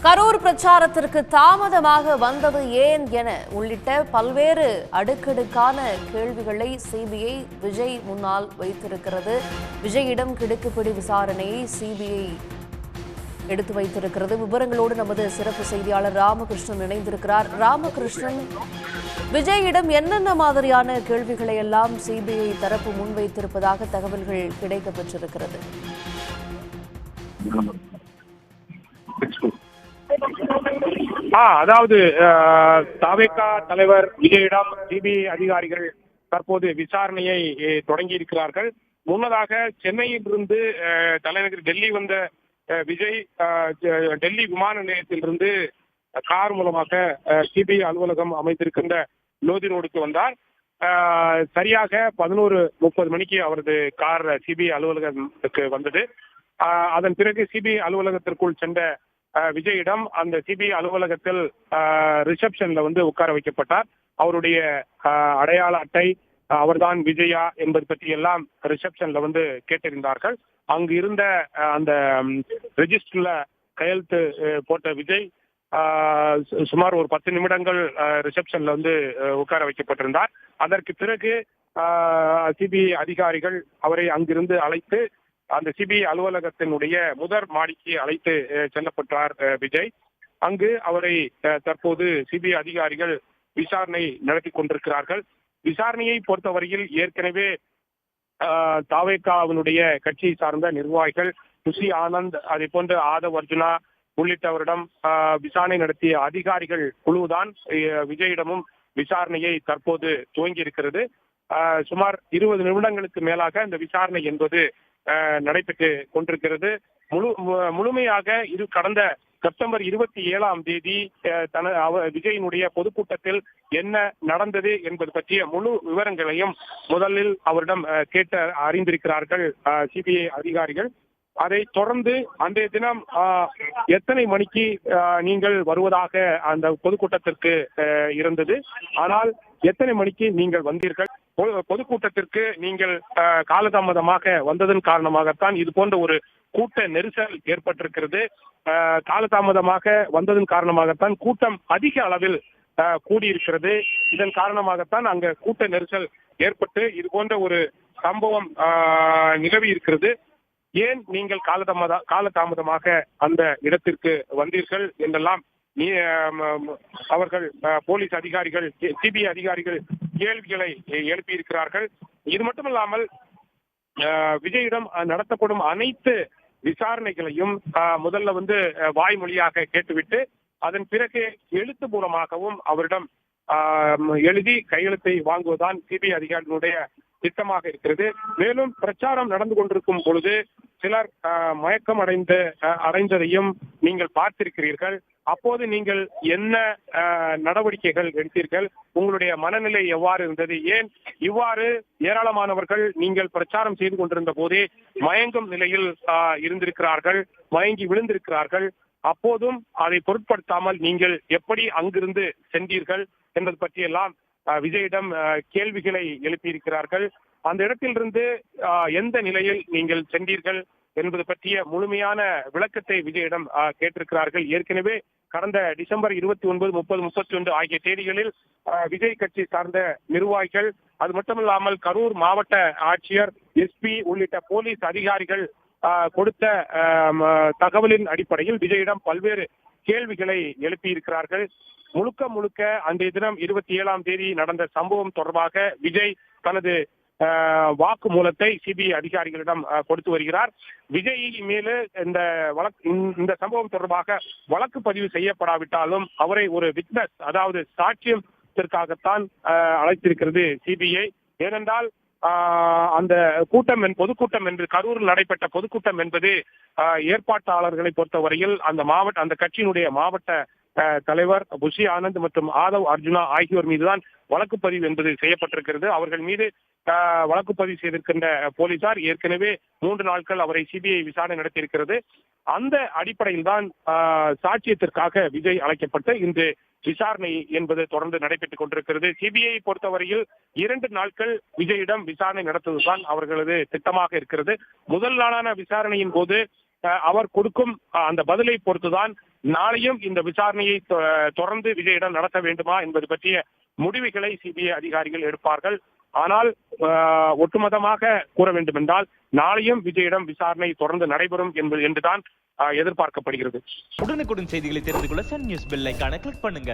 கரூர் பிரச்சாரத்திற்கு தாமதமாக வந்தது ஏன் என உள்ளிட்ட பல்வேறு அடுக்கடுக்கான கேள்விகளை சிபிஐ விஜய் முன்னால் வைத்திருக்கிறது. விஜயிடம் கிடுக்குப்பிடி விசாரணையை சிபிஐ எடுத்து வைத்திருக்கிறது. விவரங்களோடு நமது சிறப்பு செய்தியாளர் ராமகிருஷ்ணன் இணைந்திருக்கிறார். ராமகிருஷ்ணன், விஜயிடம் என்னென்ன மாதிரியான கேள்விகளை எல்லாம் சிபிஐ தரப்பு முன்வைத்திருப்பதாக தகவல்கள் கிடைக்கப்பெற்றிருக்கிறது? அதாவது தவேக தலைவர் விஜயிடம் சிபிஐ அதிகாரிகள் தற்போது விசாரணையை தொடங்கி இருக்கிறார்கள். முன்னதாக சென்னையிலிருந்து தலைநகர் டெல்லி வந்த விஜய் டெல்லி விமான நிலையத்திலிருந்து கார் மூலமாக சிபிஐ அலுவலகம் அமைந்திருக்கின்ற லோதி ரோடுக்கு வந்தார். சரியாக 11:30 மணிக்கு அவரது கார் சிபிஐ அலுவலகத்துக்கு வந்தது. அதன் பிறகு சிபிஐ அலுவலகத்திற்குள் சென்ற விஜயிடம் அந்த சிபிஐ அலுவலகத்தில் ரிசப்ஷன்ல உட்கார வைக்கப்பட்டார். அவருடைய அடையாள அட்டை, அவர்தான் விஜயா என்பது பற்றி எல்லாம் ரிசப்ஷன்ல கேட்டறிந்தார்கள். அங்கு இருந்த அந்த ரெஜிஸ்டர்ல கையெழுத்து போட்ட விஜய் சுமார் ஒரு 10 நிமிடங்கள் ரிசப்ஷன்ல உட்கார வைக்கப்பட்டிருந்தார். அதற்கு பிறகு சிபிஐ அதிகாரிகள் அவரை அங்கிருந்து அழைத்து அந்த சிபிஐ அலுவலகத்தினுடைய முதல் மாடிக்கு அழைத்து செல்லப்பட்டார் விஜய். அங்கு அவரை தற்போது சிபிஐ அதிகாரிகள் விசாரணை நடத்தி கொண்டிருக்கிறார்கள். விசாரணையை பொறுத்தவரையில் ஏற்கனவே தவேகவினுடைய கட்சியை சார்ந்த நிர்வாகிகள் குஷி ஆனந்த், அதே போன்று ஆதவ் அர்ஜுனா உள்ளிட்டவரிடம் விசாரணை நடத்திய அதிகாரிகள் குழுதான் விஜயிடமும் விசாரணையை தற்போது துவங்கி இருக்கிறது. சுமார் 20 நிமிடங்களுக்கு மேலாக இந்த விசாரணை என்பது நடைபெற்று கொண்டிருக்கிறது. முழுமையாக கடந்த செப்டம்பர் 27ஆம் தேதி விஜயினுடைய பொதுக்கூட்டத்தில் என்ன நடந்தது என்பது பற்றிய முழு விவரங்களையும் முதலில் அவரிடம் கேட்டு அறிந்திருக்கிறார்கள் சிபிஐ அதிகாரிகள். அதை தொடர்ந்து அன்றைய தினம் எத்தனை மணிக்கு நீங்கள் வருவதாக அந்த பொதுக்கூட்டத்திற்கு இருந்தது, ஆனால் எத்தனை மணிக்கு நீங்கள் வந்தீர்கள், பொதுக்கூட்டத்திற்கு நீங்கள் காலதாமதமாக வந்ததன் காரணமாகத்தான் இது போன்ற ஒரு கூட்ட நெரிசல் ஏற்பட்டிருக்கிறது. காலதாமதமாக வந்ததன் காரணமாகத்தான் கூட்டம் அதிக அளவில் கூடியிருக்கிறது. இதன் காரணமாகத்தான் அங்க கூட்ட நெரிசல் ஏற்பட்டு இது போன்ற ஒரு சம்பவம் நிலவி இருக்கிறது. ஏன் நீங்கள் காலதாமதமாக அந்த இடத்திற்கு வந்தீர்கள் என்றெல்லாம் அவர்கள் போலீஸ் அதிகாரிகள், சிபிஐ அதிகாரிகள் கேள்விகளை எழுப்பியிருக்கிறார்கள். இது மட்டுமல்லாமல் விஜயிடம் நடத்தப்படும் அனைத்து விசாரணைகளையும் முதல்ல வாய்மொழியாக கேட்டுவிட்டு அதன் பிறகு எழுத்துப்பூர்வமாகவும் அவரிடம் எழுதி கையெழுத்தை வாங்குவதுதான் சிபிஐ அதிகாரிகளுடைய திட்டமாக இருக்கிறது. மேலும் பிரச்சாரம் நடந்து கொண்டிருக்கும் பொழுது சிலர் மயக்கம் அடைந்ததையும் நீங்கள் பார்த்திருக்கிறீர்கள். அப்போது நீங்கள் என்ன நடவடிக்கைகள் எடுத்தீர்கள், உங்களுடைய மனநிலை எவ்வாறு இருந்தது, ஏன் இவ்வாறு ஏராளமானவர்கள் நீங்கள் பிரச்சாரம் செய்து கொண்டிருந்த போதே மயங்கும் நிலையில் இருந்திருக்கிறார்கள், மயங்கி விழுந்திருக்கிறார்கள், அப்போதும் அதை பொருட்படுத்தாமல் நீங்கள் எப்படி அங்கிருந்து சென்றீர்கள் என்பது பற்றியெல்லாம் விஜயிடம் கேள்விகளை எழுப்பியிருக்கிறார்கள். அந்த இடத்திலிருந்து எந்த நிலையில் நீங்கள் சென்றீர்கள் என்பது பற்றிய முழுமையான விளக்கத்தை விஜயிடம் கேட்டிருக்கிறார்கள். ஏற்கனவே கடந்த டிசம்பர் 29, 30, 31 ஆகிய தேதிகளில் விஜய் கட்சி சார்ந்த நிர்வாகிகள், அது மட்டுமில்லாமல் கரூர் மாவட்ட ஆட்சியர், எஸ்பி உள்ளிட்ட போலீஸ் அதிகாரிகள் கொடுத்த தகவலின் அடிப்படையில் விஜயிடம் பல்வேறு கேள்விகளை எழுப்பியிருக்கிறார்கள். முழுக்க அன்றைய தினம் 27ஆம் தேதி நடந்த சம்பவம் தொடர்பாக விஜய் தனது வாக்கு மூலத்தை சிபிஐ அதிகாரிகளிடம் கொடுத்து வருகிறார். விஜய் மேலே இந்த சம்பவம் தொடர்பாக வழக்கு பதிவு செய்யப்படாவிட்டாலும் அவரை ஒரு விட்னஸ், அதாவது சாட்சியத்திற்காகத்தான் அழைத்திருக்கிறது சிபிஐ. ஏனென்றால் அந்த பொதுக்கூட்டம் என்று கரூரில் நடைபெற்ற பொதுக்கூட்டம் என்பது ஏற்பாட்டாளர்களை பொறுத்தவரையில் அந்த கட்சியினுடைய மாவட்ட தலைவர் குஷி ஆனந்த் மற்றும் ஆதவ் அர்ஜுனா ஆகியோர் மீதுதான் வழக்கு பதிவு என்பது செய்யப்பட்டிருக்கிறது. அவர்கள் மீது வழக்கு பதிவு செய்திருக்கின்ற போலீசார் ஏற்கனவே 3 நாட்கள் அவரை சிபிஐ விசாரணை நடத்தியிருக்கிறது. அந்த அடிப்படையில் தான் சாட்சியத்திற்காக விஜய் அழைக்கப்பட்டு இந்த விசாரணை என்பது தொடர்ந்து நடைபெற்றுக் கொண்டிருக்கிறது. சிபிஐ பொறுத்தவரையில் 2 நாட்கள் விஜயிடம் விசாரணை நடத்துவதுதான் அவர்களது திட்டமாக இருக்கிறது. முதல் நாளான விசாரணையின் போது அவர் கொடுக்கும் அந்த பதிலை பொறுத்துதான் நாளையும் இந்த விசாரணையை தொடர்ந்து விஜயிடம் நடத்த வேண்டுமா என்பது பற்றிய முடிவுகளை சிபிஐ அதிகாரிகள் எடுப்பார்கள். ஆனால் ஒட்டுமொத்தமாக கூற வேண்டும் என்றால் நாளையும் விஜயிடம் விசாரணை தொடர்ந்து நடைபெறும் என்றுதான் எதிர்பார்க்கப்படுகிறது. உடனுக்குடன் செய்திகளை தெரிந்து கொள்ள சன் நியூஸ் பெல் ஐகானை கிளிக் பண்ணுங்க.